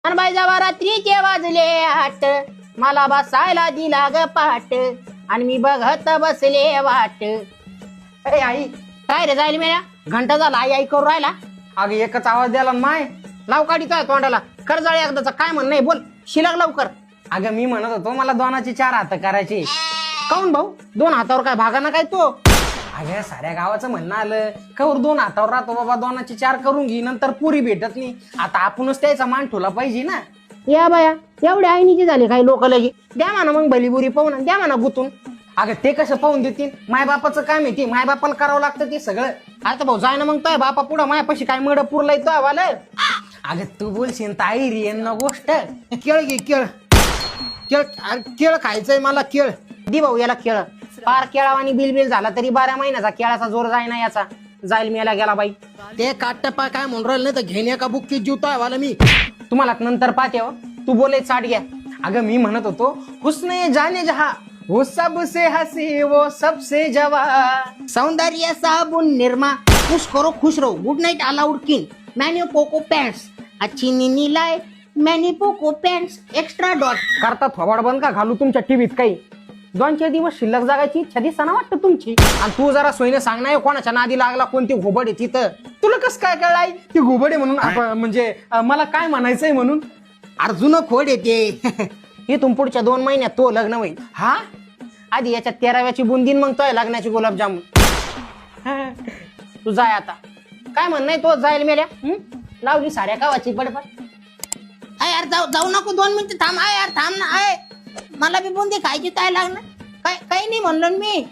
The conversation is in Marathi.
बाई जेव्हा रात्रीचे वाजले 8 मला बसायला दिला ग पाट आणि मी बघत बसले वाट. अरे आई काय रे जाईल मेल्या घंटा झाला आई आई करू राहिला. अगं एकच आवाज द्याला माय लाव काढीचा तोंडाला कर जाळे एकदाचा काय म्हण नाही बोल शिलक लवकर. अगं मी म्हणत होतो मला 2चे 4 हात करायचे. काऊन भाऊ 2 हातावर काय भागा ना काय तो. अगं साऱ्या गावाचं म्हणणं आलं कवर 2 हातावर राहतो बाबा 2चे 4 करून घे नंतर पुरी भेटत नाही. आता आपणच त्याचा मान ठेवला पाहिजे ना. या बाया एवढे आईनीचे झाले काही लोक लगे द्या म्हणा मग भलीबुरी पाहून द्या म्हणा गुतून. अगं ते कसं पाहून देतील मायबापाचं काम आहे ते मायबापाला करावं लागतं ते सगळं. आता भाऊ जाय ना मग तो बापा पुढं मायापाशी काय मड पुरलाय तो आवाला. अगं तू बोलशील ताई रियन गोष्ट केळ घे केळ केळ केळ खायचंय मला केळ दि भाऊ याला केळ. पार केळावानी बिल झाला तरी 12 महिन्याचा केळाचा जोर जाय ना याचा जाईल मेला गेला बाई. ते काटपा काय म्हणून राहिलं नाही तर घेण्या का बुक्की जीवतोय वाला मी तुम्हाला नंतर पाहते हो. तू बोलाय साठ घ्या. अगं मी म्हणत होतो हुस्ने जाने जहा वो सबसे हसी वो सबसे जवा. सौंदर्य साबुन निर्मा खुश करो खुश रहो गुड नाइट अलाउड किन मैंने पोको पैंट्स अच्छी नीनी लाए मैंने पोको पैंट्स एक्स्ट्रा डॉट. करता थोबाड बंद का घालू तुमच्या टीव्हीत काही. 2-4 दिवस शिल्लक जागायची इच्छा दिसना वाटतं तुमची. आणि तू जरा सोयीने सांग ना कोणाच्या नादी लागला कोणती घोबड आहे तिथं. तुला कसं काय कळलं ती घोबड आहे म्हणून म्हणजे मला काय म्हणायचंय म्हणून. अर्जुन खोड येते इथून पुढच्या 2 महिन्यात तो लग्न होईल. हा आधी याच्यात 13व्याची बुंदीन मग तो लग्नाची गुलाबजामुन. तू जाय आता काय म्हण नाही तो जाईल मेल्या लावली साड्या कावाची बडबड. अय यार जाऊ नको 2 मिनिटं थांब. अय यार थांब ना. अय मला बी बुंदी खायची काय लागणार काय काही नाही म्हणलं मी.